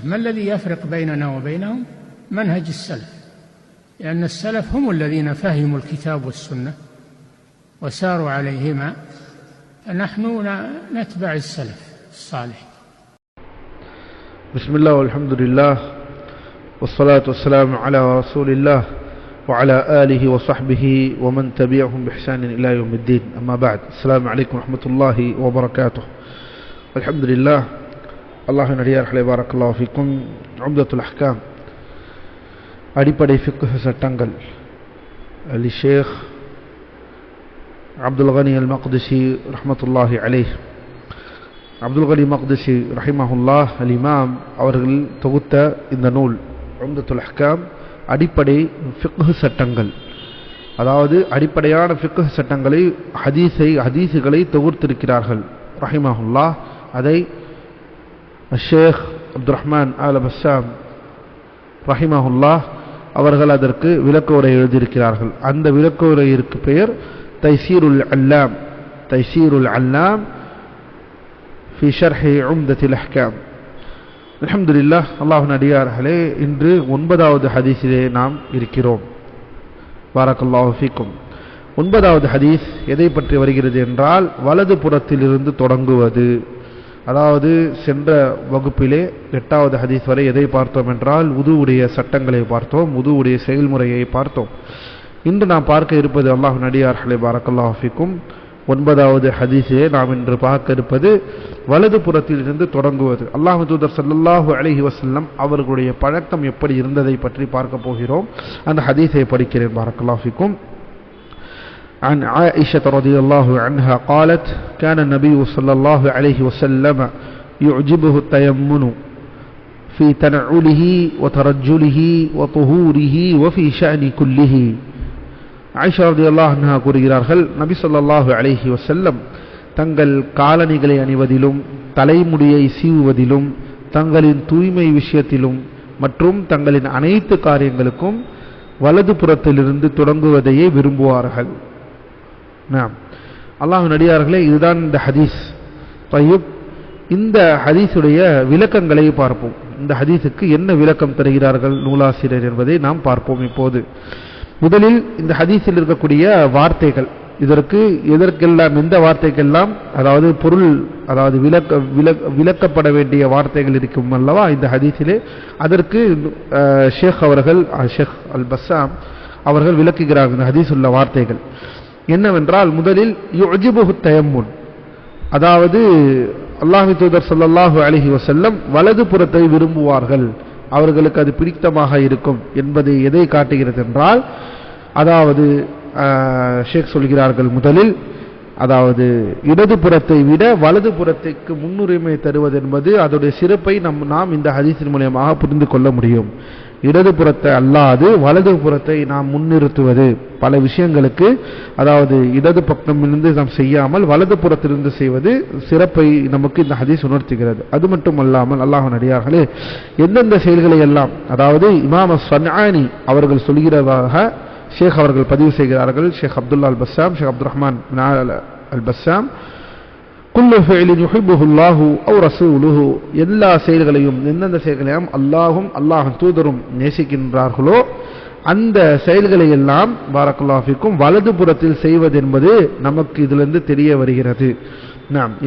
ما الذي يفرق بيننا وبينهم؟ منهج السلف، لأن السلف هم الذين فهموا الكتاب والسنة وساروا عليهما، فنحن نتبع السلف الصالح. بسم الله والحمد لله والصلاة والسلام على رسول الله وعلى آله وصحبه ومن تبعهم بإحسان إلى يوم الدين. أما بعد، السلام عليكم ورحمة الله وبركاته. الحمد لله. الله நடிகார்களே, பாரக்கல்லாஹு ஃபீக்கும். உம்தத்துல் அஹ்காம் அடிப்படை ஃபிக்ஹ் சட்டங்கள் அலி ஷேக் அப்துல் கனி அல் மக்திசி ரஹ்மத்துல்லாஹி அலைஹ். அப்துல் கனி மக்திசி ரஹிமஹுல்லாஹ் அல் இமாம் அவர்கள் தொகுத்த இந்த நூல் உம்தத்துல் அஹ்காம் அடிப்படை ஃபிக்ஹ் சட்டங்கள், அதாவது அடிப்படையான ஃபிக்ஹ் சட்டங்களை ஹதீஸுகளை தொகுத்திருக்கிறார்கள் ரஹிமஹுல்லாஹ். அதை ஷேக் அப்துல் ரஹ்மான் அல் பஸ்ஸாம் ரஹிமஹுல்லாஹ் அவர்கள் அதற்கு விளக்க உரை எழுதியிருக்கிறார்கள். அந்த விளக்க உரையிற்கு பெயர் தைசீருல் அல்லாம், தைசீருல் அல்லாம் ஃபி ஷர்ஹி உம்தத்துல் அஹ்காம். அல்ஹம்துலில்லாஹ். அல்லாஹ்வின் அடியார்களே, இன்று 9வது ஹதீஸிலே நாம் இருக்கிறோம். பாரக்கல்லாஹு ஃபீக்கும். 9வது ஹதீஸ் எதை பற்றி வருகிறது என்றால், வலது புறத்திலிருந்து தொடங்குவது. அதாவது சென்ற வகுப்பிலே 8வது ஹதீஸ் வரை எதை பார்த்தோம் என்றால், உதுவுடைய சட்டங்களை பார்த்தோம், உதுவுடைய செயல்முறையை பார்த்தோம். இன்று நாம் பார்க்க இருப்பது, அல்லாஹ்வின் அடியார்களே, பாரக்கல்லாஹு ஃபீக்கும், 9வது ஹதீஸிலே நாம் இன்று பார்க்க இருப்பது வலது புறத்திலிருந்து தொடங்குவது. அல்லாஹ்வின் தூதர் ஸல்லல்லாஹு அலைஹி வஸல்லம் அவர்களுடைய பழக்கம் எப்படி இருந்ததை பற்றி பார்க்க போகிறோம். அந்த ஹதீஸை படிக்கிறேன். பாரக்கல்லாஹு ஃபீக்கும். عن عائشة رضي الله عنها قالت: كان النبي صلى الله عليه وسلم يعجبه التيمن في تنعله وترجله وطهوره وفي شأن كله. ஆயிஷா ரலியல்லாஹு அன்ஹா கூறுகிறார்கள், நபி ஸல்லல்லாஹு அலைஹி வஸல்லம் தங்கள் காலணிகளை அணிவதிலும், தலைமுடியை சீவுவதிலும், தங்களின் தூய்மை விஷயத்திலும் மற்றும் தங்களின் அனைத்து காரியங்களுக்கும் வலது புறத்திலிருந்து தொடங்குவதையே விரும்புவார்கள். அல்லாஹ்வின் அடியார்களே, இதுதான் இந்த ஹதீஸ். தய்யிப், இந்த ஹதீஸுடைய விளக்கங்களை பார்ப்போம். இந்த ஹதீஸுக்கு என்ன விளக்கம் தருகிறார்கள் நூலாசிரியர் என்பதை நாம் பார்ப்போம். இப்போது முதலில் இந்த ஹதீஸில் இருக்கக்கூடிய வார்த்தைகள், எதற்கெல்லாம், எந்த வார்த்தைக்கெல்லாம், அதாவது பொருள், அதாவது விளக்கப்பட வேண்டிய வார்த்தைகள் இருக்கும் அல்லவா இந்த ஹதீஸிலே, அதற்கு ஷேக் அவர்கள், ஷேக் அல் பஸ்ஸாம் அவர்கள் விளக்குகிறார்கள். இந்த ஹதீஸ் உள்ள வார்த்தைகள் என்னவென்றால், முதலில் யுஜிபுஹு தயம்முன், அதாவது அல்லாஹ்வின் தூதர் ஸல்லல்லாஹு அலைஹி வஸல்லம் வலது புறத்தை விரும்புவார்கள், அவர்களுக்கு அது பிடித்தமாக இருக்கும் என்பதை எதை காட்டுகிறது என்றால், அதாவது ஷேக் சொல்கிறார்கள், முதலில் அதாவது இடது புறத்தை விட வலது புறத்திற்கு முன்னுரிமை தருவது என்பது அதோடைய சிறப்பை நாம் இந்த ஹதீஸின் மூலமாக புரிந்து கொள்ள முடியும். இடது புறத்தை அல்லாது வலது புறத்தை நாம் முன்னிறுத்துவது பல விஷயங்களுக்கு, அதாவது இடது பக்கமிருந்து நாம் செய்யாமல் வலது புறத்திலிருந்து செய்வது சிறப்பை நமக்கு இந்த ஹதீஸ் உணர்த்துகிறது. அது மட்டுமல்லாமல், அல்லாஹ்வின் அடியார்களே, எந்தெந்த செயல்களை எல்லாம், அதாவது இமாம் ஸன்ஆனி அவர்கள் சொல்கிறதாக ஷேக் அவர்கள் பதிவு செய்கிறார்கள். ஷேக் அப்துல்லா அல் பஸ்ஸாம், ஷேக் அப்துல் ரஹ்மான் அல் பஸ்ஸாம், குல்லு ஃபஅலின் யுஹிப்புஹு அல்லாஹு அவ் ரசூலுஹு, எல்லா செயல்களையும், எந்தெந்த செயல்களையும் அல்லாஹும் அல்லாஹ்வின் தூதரும் நேசிக்கின்றார்களோ அந்த செயல்களை எல்லாம், பாரக்கல்லாஹு ஃபீக்கும், வலது புறத்தில் செய்வது என்பது நமக்கு இதிலிருந்து தெரிய வருகிறது.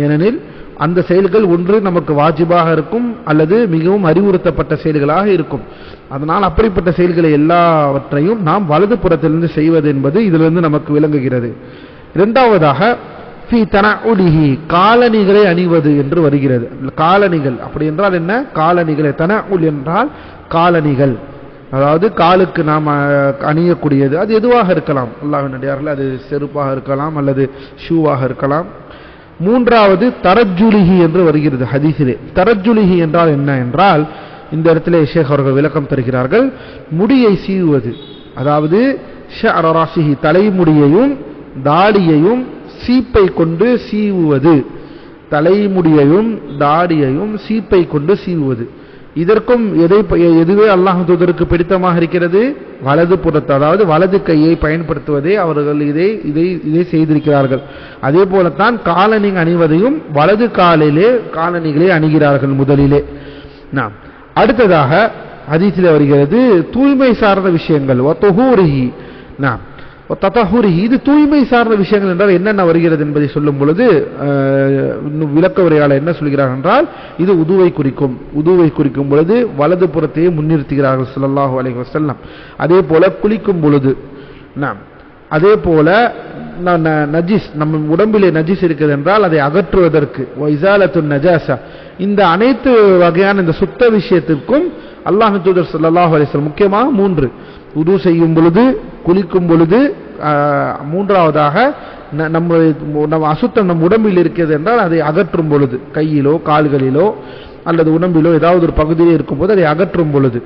ஏனெனில் அந்த செயல்கள் ஒன்று நமக்கு வாஜிபாக இருக்கும் அல்லது மிகவும் அறிவுறுத்தப்பட்ட செயல்களாக இருக்கும். அதனால் அப்படிப்பட்ட செயல்களை எல்லாவற்றையும் நாம் வலது புறத்திலிருந்து செய்வது என்பது இதிலிருந்து நமக்கு விளங்குகிறது. இரண்டாவதாக ஃபீ தனஉலிஹி, காலணிகளை அணிவது என்று வருகிறது. காலணிகள் அப்படி என்றால் என்ன? காலணிகளை, தனஉல் என்றால் காலணிகள், அதாவது காலுக்கு நாம் அணியக்கூடியது. அது எதுவாக இருக்கலாம், அல்லாஹ்வின் அடியார்களே, அது செருப்பாக இருக்கலாம் அல்லது ஷூவாக இருக்கலாம். மூன்றாவது தரஜுலிஹி என்று வருகிறது ஹதீஸிலே. தரஜுலிஹி என்றால் என்ன என்றால், இந்த இடத்திலே ஷேக் அவர்கள் விளக்கம் தருகிறார்கள், முடியை சீவுவது, அதாவது ஷஅர ராஸிஹி, தலைமுடியையும் தாடியையும் சீப்பை கொண்டு சீவுவது, தலைமுடியையும் தாடியையும் சீப்பை கொண்டு சீவுவது. இதற்கும் எதுவே அல்லாஹ் தூதருக்கு பிடித்தமாக இருக்கிறது? வலது புறத்து, அதாவது வலது கையை பயன்படுத்துவதே அவர்கள் இதை செய்திருக்கிறார்கள். அதே போலத்தான் காலணி அணிவதையும் வலது காலிலே காலணிகளை அணிகிறார்கள் முதலிலே. அடுத்ததாக ஹதீஸிலே வருகிறது தூய்மை சார்ந்த விஷயங்கள் இது தூய்மை சார்ந்த விஷயங்கள் என்றால் என்னென்ன வருகிறது என்பதை சொல்லும் பொழுது விளக்க உரையாளர் என்ன சொல்கிறார் என்றால் இது உதுவை குறிக்கும் பொழுது வலது புறத்தையே முன்னிறுத்துகிறார்கள் ஸல்லல்லாஹு அலைஹி வஸல்லம். அதே போல குளிக்கும் பொழுது அதே போல நஜிஸ் நம்ம உடம்பிலே நஜிஸ் இருக்கிறது என்றால் அதை அகற்றுவதற்கு இஸாலத்துன் நஜாஸா இந்த அனைத்து வகையான இந்த சுத்த விஷயத்திற்கும் அல்லாஹ்வின் தூதர் ஸல்லல்லாஹு அலைஹி வஸல்லம் முக்கியமாக 3 உது செய்யும் பொழுது குளிக்கும் பொழுது மூன்றாவதாக நம்ம அசுத்தம் நம் உடம்பில் இருக்கிறது என்றால் அதை அகற்றும் பொழுது கையிலோ கால்களிலோ அல்லது உடம்பிலோ ஏதாவது ஒரு பகுதியிலே இருக்கும் போது அதை அகற்றும் பொழுது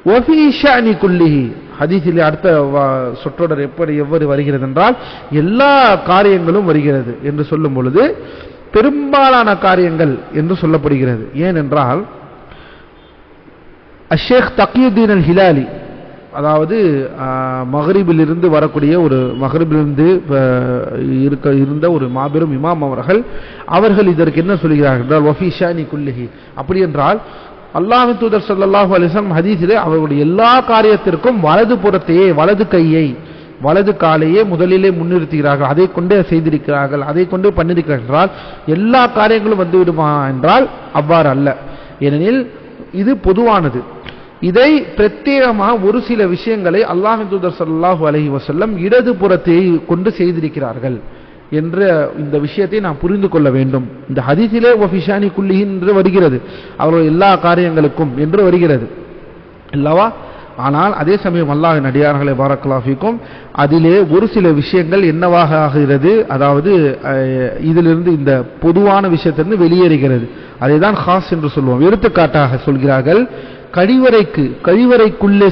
வஃபீ ஷஅனி குல்லிஹி ஹதீஸிலே அடுத்த சொற்றொடர் எவ்வாறு வருகிறது என்றால் எல்லா காரியங்களும் வருகிறது என்று சொல்லும் பொழுது பெரும்பாலான காரியங்கள் என்று சொல்லப்படுகிறது. ஏனென்றால் ஷேக் தகியுத்தீன் அல் ஹிலாலி அதாவது மக்ரிபிலிருந்து வரக்கூடிய ஒரு மக்ரிபிலிருந்து இருந்த ஒரு மாபெரும் இமாம் அவர்கள் இதற்கு என்ன சொல்கிறார்கள் என்றால் வஃபீ ஷஅனி குல்லிஹி அப்படி என்றால் அல்லாஹ்வின் தூதர் ஸல்லல்லாஹு அலைஹி வஸல்லம் ஹதீஸிலே அவர்களுடைய எல்லா காரியத்திற்கும் வலது புறத்தையே வலது கையை வலது காலையே முதலிலே முன்னிறுத்துகிறார்கள், அதை கொண்டே செய்திருக்கிறார்கள், அதை கொண்டே பண்ணிருக்கிறார்கள் என்றால் எல்லா காரியங்களும் வந்து விடுமா என்றால் அவ்வாறு அல்ல. ஏனெனில் இது பொதுவானது. இதை பிரத்யேகமாக ஒரு சில விஷயங்களை அல்லாஹ்வின் தூதர் ஸல்லல்லாஹு அலைஹி வஸல்லம் இடது புறத்தை கொண்டு செய்திருக்கிறார்கள் என்ற இந்த விஷயத்தை நாம் புரிந்து கொள்ள வேண்டும். இந்த ஹதீஸிலே வஃபிஷானி குல்லிஹி என்று வருகிறது, அவர்கள் எல்லா காரியங்களுக்கும் என்று வருகிறது அல்லவா. ஆனால் அதே சமயம் அல்லாஹ்வின் அடியார்களே பாரக்கல்லாஹு ஃபீக்கும் அதிலே ஒரு சில விஷயங்கள் என்னவாக ஆகிறது, அதாவது இதிலிருந்து இந்த பொதுவான விஷயத்திலிருந்து வெளியேறுகிறது, அதை தான் ஹாஸ் என்று சொல்வோம். எடுத்துக்காட்டாக சொல்கிறார்கள், கழிவறைக்குள்ளே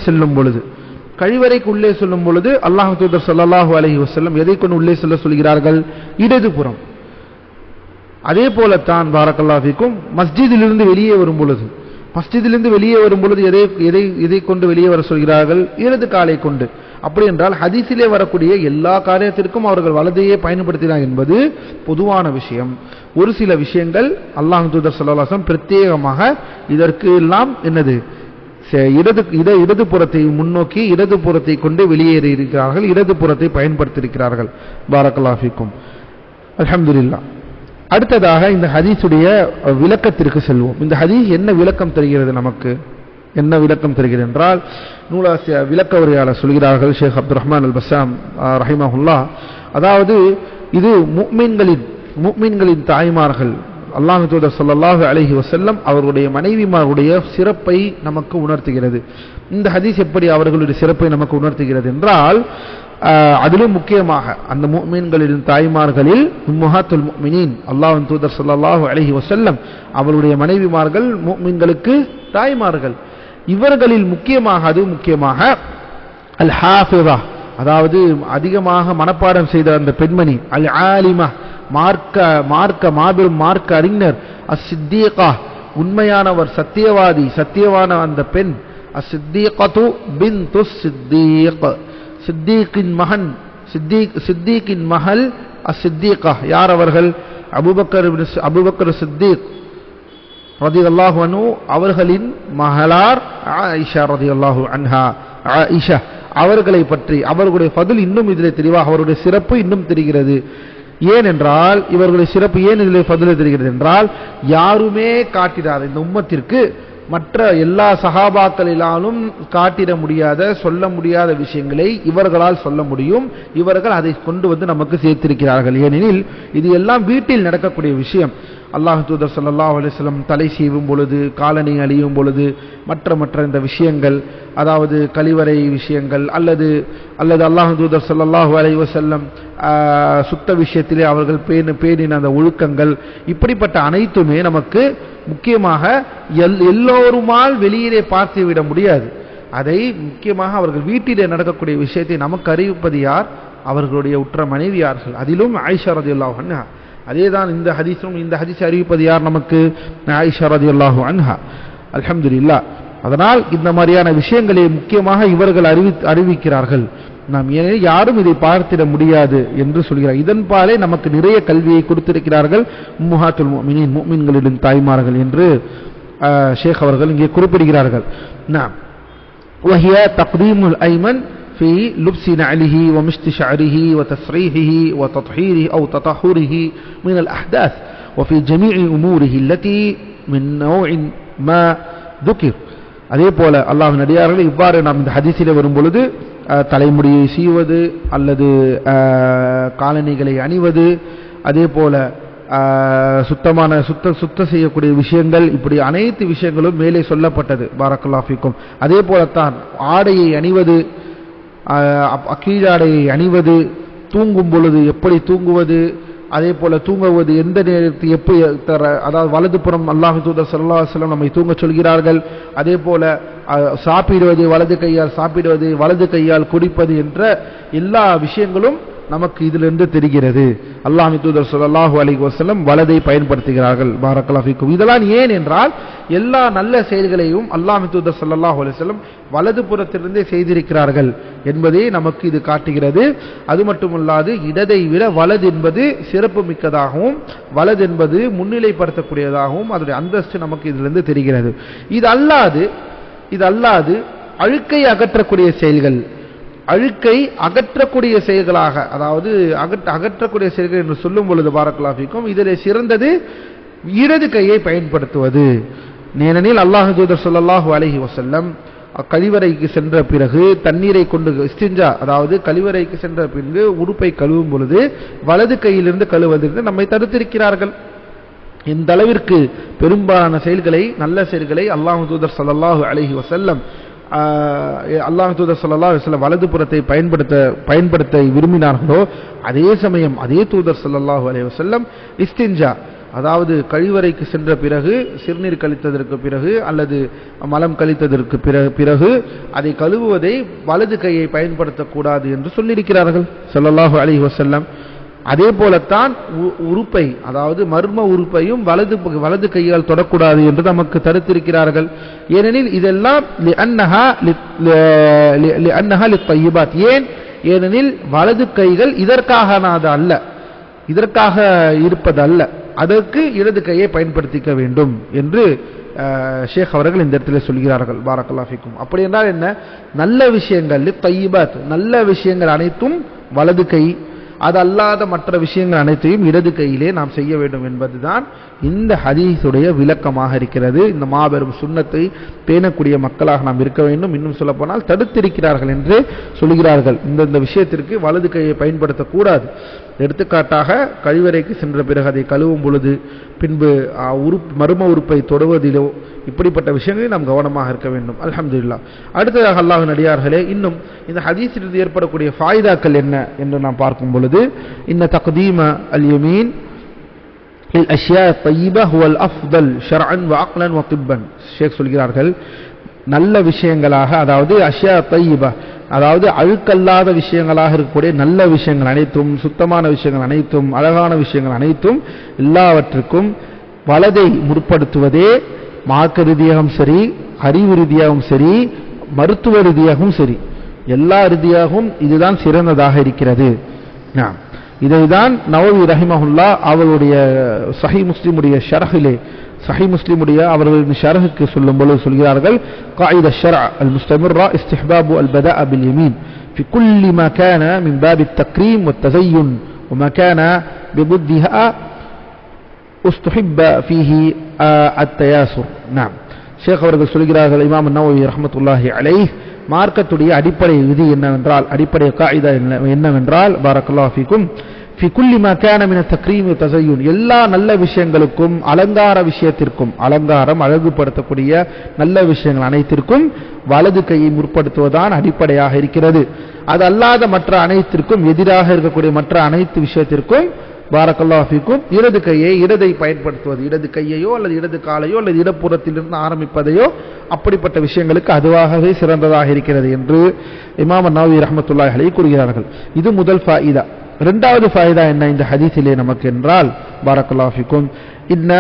செல்லும் பொழுது அல்லாஹ் தூதர் ஸல்லல்லாஹு அலைஹி வஸல்லம் எதை கொண்டு உள்ளே செல்ல சொல்கிறார்கள்? இடதுபுறம். அதே போலத்தான் பாரக்கல்லாஹு ஃபீக்கும் மஸ்ஜிதிலிருந்து வெளியே வரும் பொழுது எதை கொண்டு வெளியே வர சொல்கிறார்கள்? இடது காலை கொண்டு. அப்படி என்றால் ஹதீஸிலே வரக்கூடிய எல்லா காரியத்திற்கும் அவர்கள் வலதையே பயன்படுத்தினார் என்பது பொதுவான விஷயம். ஒரு சில விஷயங்கள் அல்லாஹ் தூதர் ஸல்லல்லாஹு அலைஹி வஸல்லம் பிரத்யேகமாக இதற்கு எல்லாம் என்னது இடது புறத்தை முன்னோக்கி இடது புறத்தை கொண்டு வெளியேறி இருக்கிறார்கள், இடது புறத்தை பயன்படுத்தியிருக்கிறார்கள். பாரக்கல்லாஹு ஃபீக்கும். அல்ஹம்துலில்லாஹ். அடுத்ததாக இந்த ஹதீஸுடைய விளக்கத்திற்கு செல்வோம். இந்த ஹதீஸ் என்ன விளக்கம் தருகிறது? நமக்கு என்ன விளக்கம் தருகிறது என்றால், நூலாசிய விளக்க உரையாளர் சொல்கிறார்கள் ஷேக் அப்துல் ரஹ்மான் அல் பஸ்ஸாம் ரஹிமஹுல்லாஹ், அதாவது இது முஃமின்களின் தாய்மார்கள் அல்லாஹ் தூதர் ஸல்லல்லாஹு அலைஹி வஸல்லம் அவர்களுடைய மனைவிமாருடைய சிறப்பை நமக்கு உணர்த்துகிறது. இந்த ஹதீஸ் எப்படி அவர்களுடைய சிறப்பை நமக்கு உணர்த்துகிறது என்றால், அதிலும் முக்கியமாக அந்த முஃமின்களின் தாய்மார்களில் உம்மஹாத்துல் முஃமினீன் அல்லாஹ்வின் தூதர் ஸல்லல்லாஹு அலைஹி வஸல்லம் அவருடைய மனைவிமார்கள் முஃமின்களுக்கு தாய்மார்கள். இவர்களில் முக்கியமாக அல் ஹாஃபிஸா, அதாவது அதிகமாக மனப்பாடம் செய்த அந்த பெண்மணி, அல் ஆலிமா மாபெரும் மார்க்க அறிஞர், அஸ்-சித்தீகா உண்மையானவர் சத்தியவான அந்த பெண், அஸ்-சித்தீகத்து பின்துஸ் சித்தீக் சித்தீக்கின் மகள் அஸ்-சித்தீகா. யார் அவர்கள்? அபூபக்கர் சித்தீக் ரலியல்லாஹு அன்ஹு அவர்களின் மகளார் ஆயிஷா ரலியல்லாஹு அன்ஹா. ஆயிஷா அவர்களை பற்றி அவர்களுடைய ஃபதுல் இன்னும் இதிலே தெளிவாக, அவருடைய சிறப்பு இன்னும் தெரிகிறது. ஏனென்றால் இவர்களுடைய சிறப்பு ஏன் இதிலே ஃபதுல் தெரிகிறது என்றால், யாருமே காட்டிடாத இந்த உம்மத்திற்கு மற்ற எல்லா சஹாபாக்களிலாலும் காட்டிட முடியாத சொல்ல முடியாத விஷயங்களை இவர்களால் சொல்ல முடியும். இவர்கள் அதை கொண்டு வந்து நமக்கு சேர்த்திருக்கிறார்கள். ஏனெனில் இது எல்லாம் வீட்டில் நடக்கக்கூடிய விஷயம். அல்லாஹ் தூதர் ஸல்லல்லாஹு அலைஹி வஸல்லம் தலை சீவும் பொழுது, காலணி அழியும் பொழுது, மற்ற இந்த விஷயங்கள், அதாவது கழிவறை விஷயங்கள், அல்லது அல்லாஹ் தூதர் ஸல்லல்லாஹு அலைஹி வஸல்லம் சுத்த விஷயத்திலே அவர்கள் பேணின அந்த ஒழுக்கங்கள், இப்படிப்பட்ட அனைத்துமே நமக்கு முக்கியமாக எல்லோருமால் வெளியிலே பார்த்துவிட முடியாது. அதை முக்கியமாக அவர்கள் வீட்டிலே நடக்கக்கூடிய விஷயத்தை நமக்கு அறிவிப்பது யார்? அவர்களுடைய உற்ற மனைவியார்கள். அதிலும் ஆயிஷா ரலியல்லாஹு அன்ஹா. அதேதான் இந்த ஹதீஸை அறிவிப்பது யார் நமக்கு? ஆயிஷா ரலியல்லாஹு அன்ஹா. அல்ஹம்துலில்லாஹ். அதனால் இந்த மாதிரியான விஷயங்களை முக்கியமாக இவர்கள் அறிவிக்கிறார்கள். நாம் யாரும் இதை பார்த்திட முடியாது என்று சொல்கிறார். இதன் பாலே நமக்கு நிறைய கல்வியை கொடுத்திருக்கிறார்கள் உம்மஹாத்துல் முஃமினீன் முஃமின்களின் தாய்மார்கள் என்று ஷேக் அவர்கள் இங்கே குறிப்பிடுகிறார்கள். وهي تقديم الأيمن في لبس نعله ومشط شعره وتسريحه وتطهيره أو تطهره من الأحداث وفي جميع أموره التي من نوع ما ذكر. அதே போல அல்லாஹ்வின் அடியார்கள் இவ்வாறு நாம் இந்த ஹதீஸிலே வரும் பொழுது தலைமுடியை சீவது அல்லது காலணிகளை அணிவது, அதே போல சுத்தம் செய்யக்கூடிய விஷயங்கள், இப்படி அனைத்து விஷயங்களும் மேலே சொல்லப்பட்டது. பாரக்கல்லாஹு ஃபீக்கும். அதே போலத்தான் ஆடையை அணிவது, கீழாடையை அணிவது, தூங்கும் பொழுது எப்படி தூங்குவது, அதே போல தூங்குவது எந்த நேரத்தில் எப்படி, அதாவது வலதுபுறம் அல்லாஹ் தூதர் ஸல்லல்லாஹு அலைஹி வஸல்லம் நம்மை தூங்க சொல்கிறார்கள். அதே போல சாப்பிடுவது வலது கையால் சாப்பிடுவது, வலது கையால் குடிப்பது என்ற எல்லா விஷயங்களும் நமக்கு இதிலிருந்து தெரிகிறது. அல்லாஹ் தூதர் ஸல்லல்லாஹு அலைஹி வஸல்லம் வலதை பயன்படுத்துகிறார்கள். பாரக்கல்லாஹு ஃபீக்கும். இதெல்லாம் ஏன் என்றால் எல்லா நல்ல செயல்களையும் அல்லாஹ் தூதர் ஸல்லல்லாஹு அலைஹி வஸல்லம் வலது புறத்திலிருந்தே செய்திருக்கிறார்கள் என்பதை நமக்கு இது காட்டுகிறது. அது மட்டுமல்லாது இடதை விட வலது என்பது சிறப்பு மிக்கதாகவும் வலது என்பது முன்னிலைப்படுத்தக்கூடியதாகவும் அதனுடைய அந்தஸ்து நமக்கு இதிலிருந்து தெரிகிறது. இது அல்லாது அழுக்கை அகற்றக்கூடிய செயல்கள், அழுக்கை அகற்றக்கூடிய செயல்களாக, அதாவது அகற்றக்கூடிய செயல்கள் என்று சொல்லும் பொழுது பாரக்கல்லாஹு ஃபீக்கும் இதிலே சிறந்தது இடது கையை பயன்படுத்துவது. ஏனெனில் அல்லாஹ் தூதர் ஸல்லல்லாஹு அலைஹி வஸல்லம் கழிவறைக்கு சென்ற பிறகு தண்ணீரை கொண்டு இஸ்திஞ்சா, அதாவது கழிவறைக்கு சென்ற பிறகு உறுப்பை கழுவும் பொழுது வலது கையிலிருந்து கழுவதற்கு நம்மை தடுத்திருக்கிறார்கள். இந்த அளவிற்கு பெரும்பாலான செயல்களை, நல்ல செயல்களை அல்லாஹ் தூதர் ஸல்லல்லாஹு அலைஹி வஸல்லம் வலது புறத்தை பயன்படுத்த விரும்பினார்களோ அதே சமயம் அதே தூதர் ஸல்லல்லாஹு அலைஹி வஸல்லம் இஸ்திஞ்சா, அதாவது கழிவறைக்கு சென்ற பிறகு, சிறுநீர் கழித்ததற்கு பிறகு அல்லது மலம் கழித்ததற்கு பிறகு அதை கழுவுவதை வலது கையை பயன்படுத்தக்கூடாது என்று சொல்லியிருக்கிறார்கள் ஸல்லல்லாஹு அலைஹி வஸல்லம். அதே போலத்தான் உறுப்பை, அதாவது மர்ம உறுப்பையும் வலது கையால் தொடக்கூடாது என்று நமக்கு தடுத்திருக்கிறார்கள். ஏனெனில் இதெல்லாம் ஏன், ஏனெனில் வலது கைகள் இதற்காக இருப்பதல்ல, அதற்கு இடது கையை பயன்படுத்திக்க வேண்டும் என்று ஷேக் அவர்கள் இந்த இடத்துல சொல்கிறார்கள். பாரக்கல்லாஹு ஃபீக்கும். அப்படி என்றால் என்ன, நல்ல விஷயங்கள் லித்தய்யிபாத், நல்ல விஷயங்கள் அனைத்தும் வலது கை, அது அல்லாத மற்ற விஷயங்கள் அனைத்தையும் இடது கையிலே நாம் செய்ய வேண்டும் என்பதுதான் இந்த ஹதீஸுடைய விளக்கமாக இருக்கிறது. இந்த மாபெரும் சுன்னத்தை பேணக்கூடிய மக்களாக நாம் இருக்க வேண்டும். இன்னும் சொல்ல போனால் தடுத்திருக்கிறார்கள் என்று சொல்கிறார்கள். இந்த விஷயத்திற்கு வலது கையை பயன்படுத்தக்கூடாது. எடுத்துக்காட்டாக கழிவறைக்கு சென்ற பிறகு அதை கழுவும் பொழுது பின்பு மர்ம உறுப்பை தொடுவதிலோ இப்படிப்பட்ட விஷயங்களில் நாம் கவனமாக இருக்க வேண்டும். அல்ஹம்துலில்லாஹ். அடுத்ததாக அல்லாஹ்வின் அடியார்களே, இன்னும் இந்த ஹதீஸிலிருந்து ஏற்படக்கூடிய ஃபாயிதாக்கள் என்ன என்று நாம் பார்க்கும் பொழுது, இன்ன தக்தீம அல் யமீன் الاشياء الطيبه هو الافضل شرعا وعقلا وطبا. ஷேக் சொல்கிறார்கள், நல்ல விஷயங்களாக, அதாவது அஷ்யா தய்யிபா, அதாவது அழுக்கல்லாத விஷயங்களாக இருக்கக்கூடிய நல்ல விஷயங்கள் அனைத்தும், சுத்தமான விஷயங்கள் அனைத்தும், அழகான விஷயங்கள் அனைத்தும், எல்லாவற்றுக்கும் வலதை முற்படுத்துவதே மார்க்க ரீதியாகவும் சரி, அறிவு ரீதியாகவும் சரி, மருத்துவ ரீதியாகவும் சரி, எல்லா ரீதியாகவும் இதுதான் சிறந்ததாக இருக்கிறது. இதைதான் நவவி ரஹிமஹுல்லாஹ் அவருடைய சஹீஹ் முஸ்லிமுடைய ஷரஹிலே, சஹீஹ் முஸ்லிமுடைய அவர்களின் ஷரஹுக்கு சொல்லும் பொழுது சொல்கிறார்கள், قاعدة الشرع المستمرة استحباب البداء باليمين في كل ما كان من باب التكريم والتزين وما كان بضدها استحب فيه التياسر. نعم. ஷேக் அவர்கள் சொல்கிறார்கள், இமாம் நவவி ரஹ்மத்துல்லாஹி அலைஹ், மார்க்கத்துடைய அடிப்படை விதி என்னவென்றால், அடிப்படை காயிதா என்னவென்றால், பாரக்கல்லாஹு ஃபீக்கும், ஃபி குல்லி மா கான மின தக்ரீம் வ தஸய்யுன், எல்லா நல்ல விஷயங்களுக்கும், அலங்கார விஷயத்திற்கும், அலங்காரம் அழகுபடுத்தக்கூடிய நல்ல விஷயங்கள் அனைத்திற்கும் வலது கையை முற்படுத்துவதுதான் அடிப்படையாக இருக்கிறது. அது அல்லாத மற்ற அனைத்திற்கும், எதிராக இருக்கக்கூடிய மற்ற அனைத்து விஷயத்திற்கும் பாரக்கல்லாஹு ஃபீக்கும் இடதை பயன்படுத்துவது, இடது கையையோ அல்லது இடது காலையோ அல்லது இடப்புறத்திலிருந்து ஆரம்பிப்பதையோ அப்படிப்பட்ட விஷயங்களுக்கு அதுவாகவே சிறந்ததாக இருக்கிறது என்று இமாம் நவவி ரஹ்மத்துல்லாஹி அலைஹி கூறுகிறார்கள். இது முதல் ஃபாயிதா. இரண்டாவது ஃபாயிதா என்ன இந்த ஹதீஸிலே நமக்கு என்றால், பாரக்கல்லாஹு ஃபீக்கும், இன்ன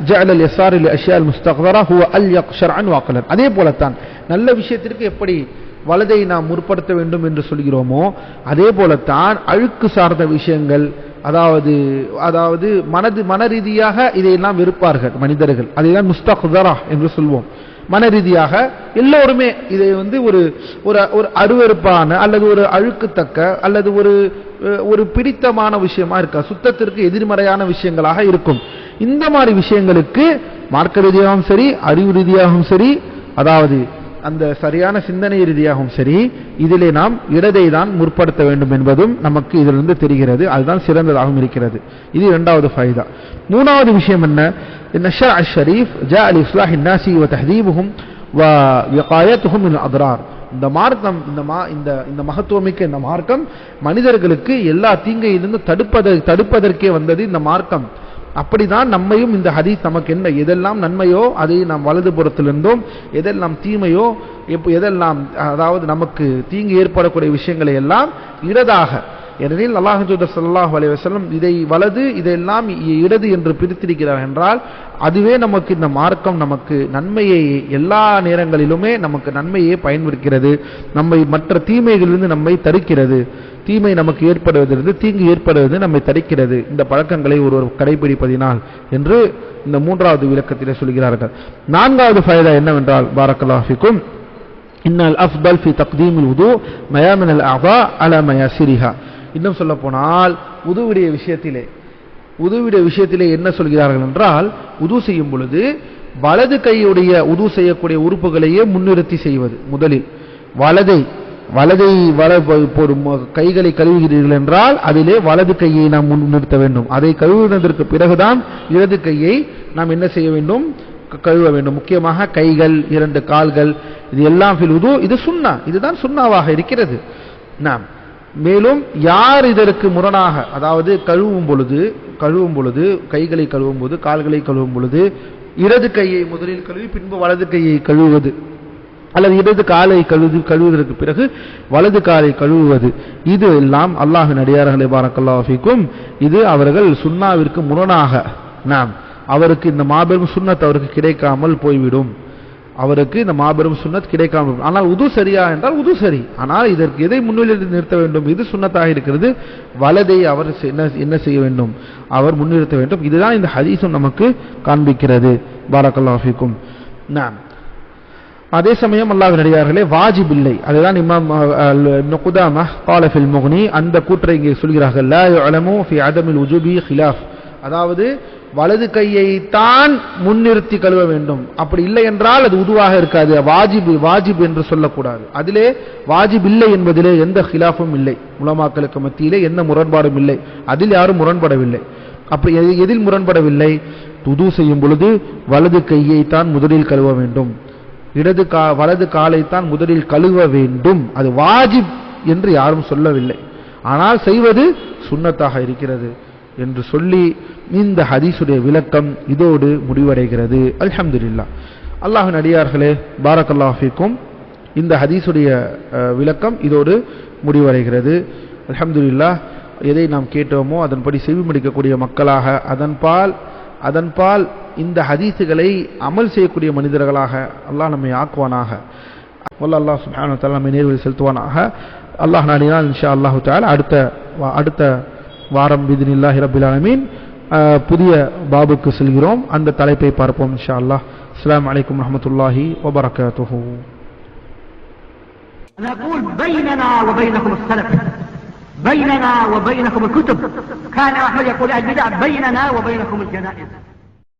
ஜஅல் அல்-யஸார் லி-அஷ்யா அல்-முஸ்தக்தரா ஹுவ அல்யக் ஷர்அன் வ அக்லன். அதே போலத்தான் நல்ல விஷயத்திற்கு எப்படி வலதை நாம் முற்படுத்த வேண்டும் என்று சொல்கிறோமோ அதே போலத்தான் அழுக்கு சார்ந்த விஷயங்கள், அதாவது மன ரீதியாக இதையெல்லாம் வெறுப்பார்கள் மனிதர்கள். அதைதான் முஸ்தக்தரா என்று சொல்வோம். மன ரீதியாக எல்லோருமே இதை ஒரு அருவருப்பான அல்லது ஒரு அழுக்குத்தக்க அல்லது ஒரு பிடித்தமான விஷயமா இருக்க, சுத்தத்திற்கு எதிர்மறையான விஷயங்களாக இருக்கும். இந்த மாதிரி விஷயங்களுக்கு மார்க்க ரீதியாகவும் சரி, அறிவு ரீதியாகவும் சரி, அதாவது அந்த சரியான சிந்தனை ரீதியாகவும் சரி, இதிலே நாம் இடதை தான் முற்படுத்த வேண்டும் என்பதும் நமக்கு இதிலிருந்து தெரிகிறது. அதுதான் சிறந்ததாகவும் இருக்கிறது. இது இரண்டாவது ஃபைதா. மூணாவது விஷயம் என்ன? الشرع الشريف جاء لإصلاح الناس وتهذيبهم ووقايتهم من الأضرار. இந்த மார்க்கம் இந்த மகத்துவமிக்க இந்த மார்க்கம் மனிதர்களுக்கு எல்லா தீங்கையிலிருந்து தடுப்பதற்கே வந்தது இந்த மார்க்கம். அப்படிதான் நம்மையும் இந்த ஹதீஸ் நமக்கு என்ன எதெல்லாம் நன்மையோ அதை நாம் வலது புறத்திலிருந்தோம், எதெல்லாம் தீமையோ எதெல்லாம் அதாவது நமக்கு தீங்கு ஏற்படக்கூடிய விஷயங்களை எல்லாம் இடதாக, ஏனெனில் அல்லாஹ் தூதர் ஸல்லல்லாஹு அலைஹி வஸல்லம் இதை வலது இதெல்லாம் இடது என்று பிரித்திருக்கிறார் என்றால் அதுவே நமக்கு இந்த மார்க்கம் நமக்கு நன்மையை எல்லா நேரங்களிலுமே நமக்கு நன்மையை பயன்படுகிறது, நம்மை மற்ற தீமைகளிலிருந்து நம்மை தடுக்கிறது, தீமை நமக்கு ஏற்படுவதிலிருந்து தீங்கு ஏற்படுவது நம்மை தடுக்கிறது இந்த பழக்கங்களை ஒருவர் கடைபிடிப்பதினால் என்று இந்த மூன்றாவது விளக்கத்திலே சொல்கிறார்கள். நான்காவது ஃபைதா என்னவென்றால் பாரக்கல்லாஹு ஃபீக்கும் இன்னல் அஃதல் ஃபி தக்தீமில் வுது மயாமினல் அஅதா அலா மயாசிரிஹா. இன்னும் சொல்ல போனால் உதுவுடைய விஷயத்திலே என்ன சொல்கிறார்கள் என்றால், உது செய்யும் பொழுது வலது கையுடைய உது செய்யக்கூடிய உறுப்புகளையே முன்னிறுத்தி செய்வது. முதலில் கைகளை கழுவுகிறீர்கள் என்றால் அதிலே வலது கையை நாம் முன்னிறுத்த வேண்டும். அதை கழுவினதற்கு பிறகுதான் இடது கையை நாம் என்ன செய்ய வேண்டும்? கழுவ வேண்டும். முக்கியமாக கைகள், 2 கால்கள், இது எல்லாம் ஃபில் உது, இது சுன்னா, இதுதான் சுன்னாவாக இருக்கிறது. நாம் மேலும் யார் இதற்கு முரணாக, அதாவது கழுவும் பொழுது கைகளை கழுவும் போது, கால்களை கழுவும் பொழுது இடது கையை முதலில் கழுவி பின்பு வலது கையை கழுவுவது, அல்லது இடது காலை கழுவுவதற்கு பிறகு வலது காலை கழுவுவது, இது எல்லாம் அல்லாஹ்வின் அடியார்களே பாரக்கல்லாஹு ஃபீக்கும், இது அவர்கள் சுன்னாவிற்கு முரணாக அவருக்கு இந்த மாபெரும் சுன்னத் அவருக்கு கிடைக்காமல் போய்விடும். ஆனால் உது சரியா என்றால் உது சரி. ஆனால் இதற்கு எதை முன்னிலையில் நிறுத்த வேண்டும்? இது சுன்னத்தாக இருக்கிறது, வலதை அவர் என்ன செய்ய வேண்டும்? அவர் முன்னிறுத்த வேண்டும். இதுதான் இந்த ஹதீஸும் நமக்கு காண்பிக்கிறது. பாரக்கல்லாஹு ஃபீக்கும். அதே சமயம் அல்லாஹ்வின் அடியார்களே வாஜிப் இல்லை. அதுதான் இமாம் இப்னு குதாமா قال في المغني அந்த கூற்றை இங்கே சொல்கிறார்கள். லா யுஅலமு ஃபி அதமில் உஜூபி خلاف, அதாவது வலது கையை தான் முன்னிறுத்தி கழுவ வேண்டும். அப்படி இல்லை என்றால் அது உதுவாக இருக்காது. வாஜிப் என்று சொல்லக்கூடாது. அதிலே வாஜிப் இல்லை என்பதிலே எந்த ஹிலாஃபும் இல்லை. உலமாக்களுக்கு மத்தியிலே எந்த முரண்பாடும் இல்லை. அதில் யாரும் முரண்படவில்லை. அப்படி எதில் முரண்படவில்லை? உது செய்யும் பொழுது வலது கையை தான் முதலில் கழுவ வேண்டும், வலது காலைத்தான் முதலில் கழுவ வேண்டும். அது வாஜிப் என்று யாரும் சொல்லவில்லை. ஆனால் செய்வது சுன்னத்தாக இருக்கிறது என்று சொல்லி இந்த ஹதீஸுடைய விளக்கம் இதோடு முடிவடைகிறது. அல்ஹம்துலில்லாஹ். அல்லாஹ்வின் அடியார்களே பாரக்கல்லாஹு ஃபீக்கும், இந்த ஹதீஸுடைய விளக்கம் இதோடு முடிவடைகிறது. அல்ஹம்துலில்லாஹ். எதை நாம் கேட்டோமோ அதன்படி செவிமடிக்கக்கூடிய மக்களாக, அதன்பால் இந்த ஹதீஸுகளை அமல் செய்யக்கூடிய மனிதர்களாக அல்லாஹ் நம்மை ஆக்குவானாக. அல்லாஹ் சுப்ஹானஹு வ தஆலா நம்மை நேர்வழியில் செலுத்துவானாக. அல்லாஹ் நாடினால் இன்ஷா அல்லாஹு தஆலா அடுத்த வாரம் பிஇذنில்லாஹி ரப்பில் ஆலமீன் புதிய பாபுக்கு செல்கிறோம். அந்த தலைப்பை பார்ப்போம் இன்ஷா அல்லாஹ். அஸ்ஸலாமு அலைக்கும் வரஹ்மத்துல்லாஹி வ பரகாத்துஹு. نقول بيننا وبينكم السلف، بيننا وبينكم الكتب. كان أحمد يقول البدع بيننا وبينكم الجنائز.